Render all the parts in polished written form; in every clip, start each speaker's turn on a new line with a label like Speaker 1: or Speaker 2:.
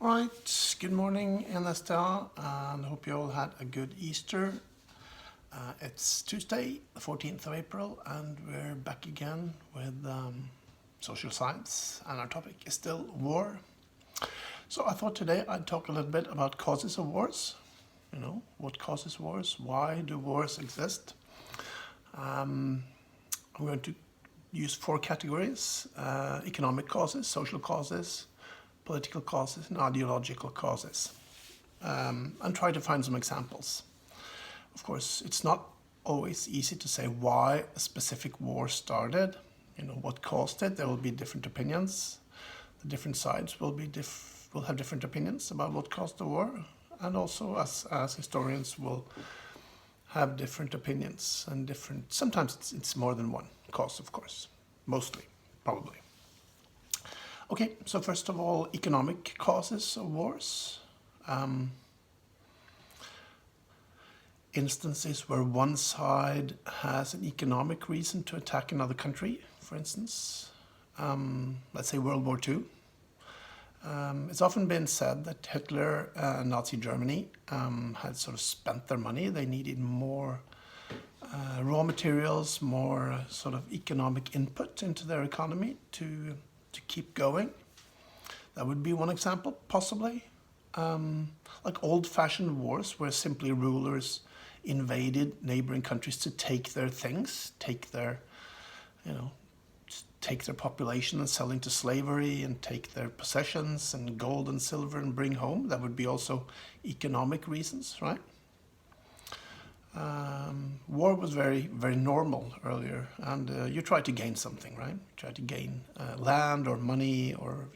Speaker 1: All right, good morning Estelle, and hope you all had a good Easter. It's Tuesday, the 14th of April, and we're back again with social science, and our topic is still war. So I thought today I'd talk a little bit about causes of wars. You know, what causes wars? Why do wars exist? I'm going to use four categories: economic causes, social causes, political causes, and ideological causes, and try to find some examples. Of course, it's not always easy to say why a specific war started, you know, what caused it. There will be different opinions. The different sides will have different opinions about what caused the war, and also as historians will have different opinions and sometimes it's more than one cause, of course, mostly, probably. Okay, so first of all, economic causes of wars. Instances where one side has an economic reason to attack another country, for instance. Let's say World War II. It's often been said that Hitler and Nazi Germany had sort of spent their money. They needed more raw materials, more sort of economic input into their economy to keep going. That would be one example, possibly. Like old-fashioned wars where simply rulers invaded neighboring countries to take their things, take their population and sell into slavery and take their possessions and gold and silver and bring home. That would be also economic reasons, right? War was very, very normal earlier, and you try to gain something, right? You try to gain land or money or,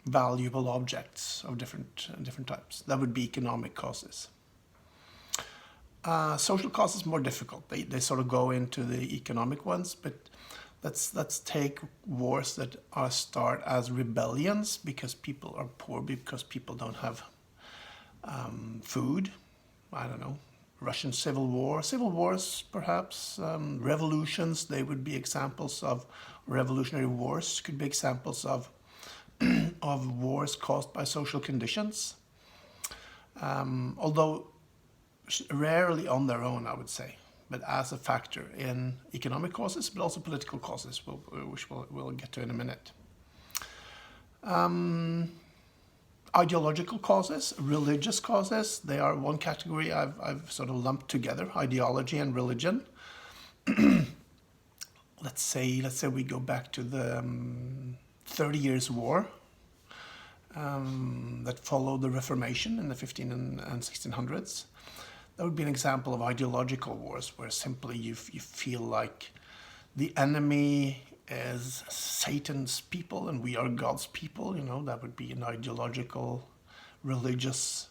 Speaker 1: valuable objects of different types. That would be economic causes. Social causes more difficult. They sort of go into the economic ones, but let's take wars that start as rebellions because people are poor, because people don't have food. I don't know. Russian Civil War, civil wars perhaps, revolutions, they would be examples of revolutionary wars, could be examples of wars caused by social conditions, although rarely on their own, I would say, but as a factor in economic causes, but also political causes, which we'll get to in a minute. Ideological causes, religious causes, they are one category I've sort of lumped together, ideology and religion. Let's say we go back to the 30 Years' War that followed the Reformation in the 15 and 1600s. That would be an example of ideological wars where simply you feel like the enemy is Satan's people and we are God's people. That would be an ideological, religious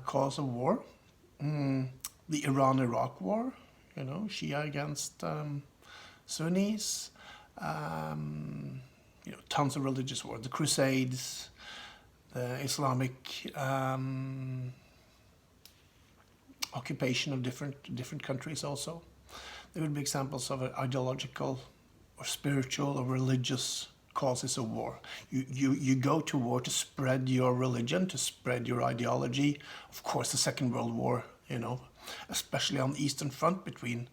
Speaker 1: cause of war. The Iran-Iraq War, Shia against Sunnis. Tons of religious wars. The Crusades, the Islamic occupation of different countries also. They would be examples of ideological or spiritual or religious causes of war. You go to war to spread your religion, to spread your ideology. Of course, the Second World War, especially on the Eastern Front between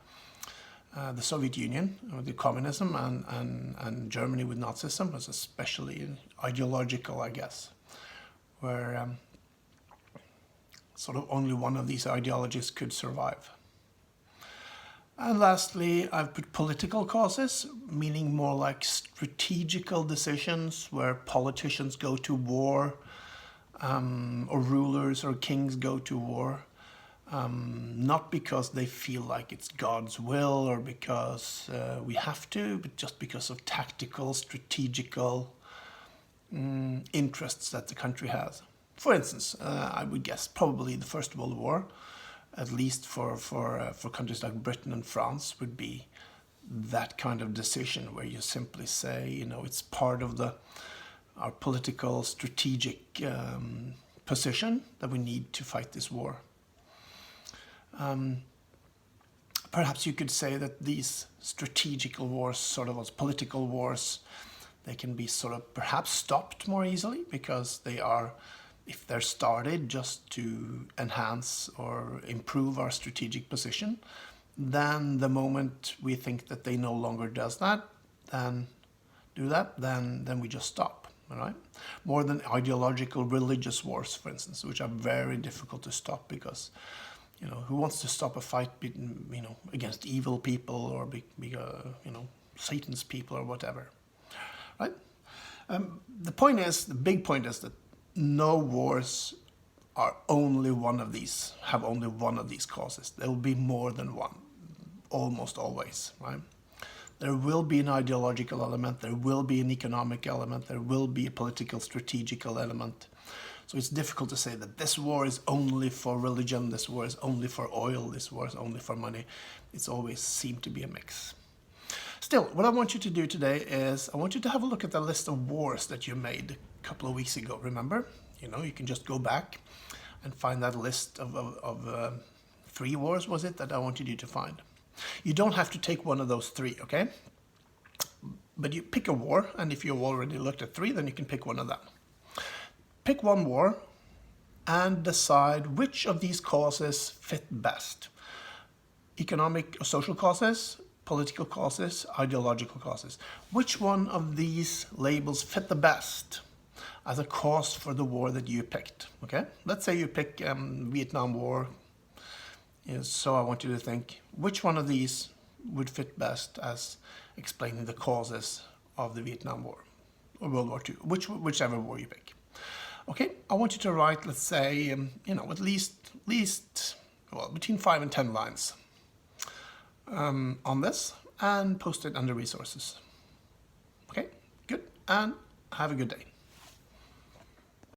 Speaker 1: the Soviet Union with the communism and Germany with Nazism was especially ideological, I guess, where sort of only one of these ideologies could survive. And lastly, I've put political causes, meaning more like strategical decisions where politicians go to war, or rulers or kings go to war, not because they feel like it's God's will or because we have to, but just because of tactical, strategical interests that the country has. For instance, I would guess probably the First World War, at least for countries like Britain and France, would be that kind of decision where you simply say, it's part of our political strategic position that we need to fight this war. Perhaps you could say that these strategical wars, sort of as political wars, They can be sort of perhaps stopped more easily because they are, if they're started just to enhance or improve our strategic position, then the moment we think that they no longer does that, then we just stop. All right? More than ideological religious wars, for instance, which are very difficult to stop because, you know, who wants to stop a fight, you know, against evil people or you know, Satan's people or whatever, right? The point is, the big point is that no wars are only one of these, have only one of these causes. There will be more than one, almost always, right? There will be an ideological element, there will be an economic element, there will be a political strategical element. So it's difficult to say that this war is only for religion, this war is only for oil, this war is only for money. It's always seemed to be a mix. Still, what I want you to do today is I want you to have a look at the list of wars that you made a couple of weeks ago. Remember? You know, you can just go back and find that list of 3 wars, was it, that I wanted you to find. You don't have to take one of those 3, okay? But you pick a war, and if you've already looked at 3, then you can pick one of them. Pick one war and decide which of these causes fit best. Economic or social causes, political causes, ideological causes. Which one of these labels fit the best as a cause for the war that you picked, okay? Let's say you pick Vietnam War. So I want you to think, which one of these would fit best as explaining the causes of the Vietnam War or World War II, whichever war you pick. Okay, I want you to write, let's say, you know, at least, well, between 5 and 10 lines on this and post it under resources. Okay, good, and have a good day.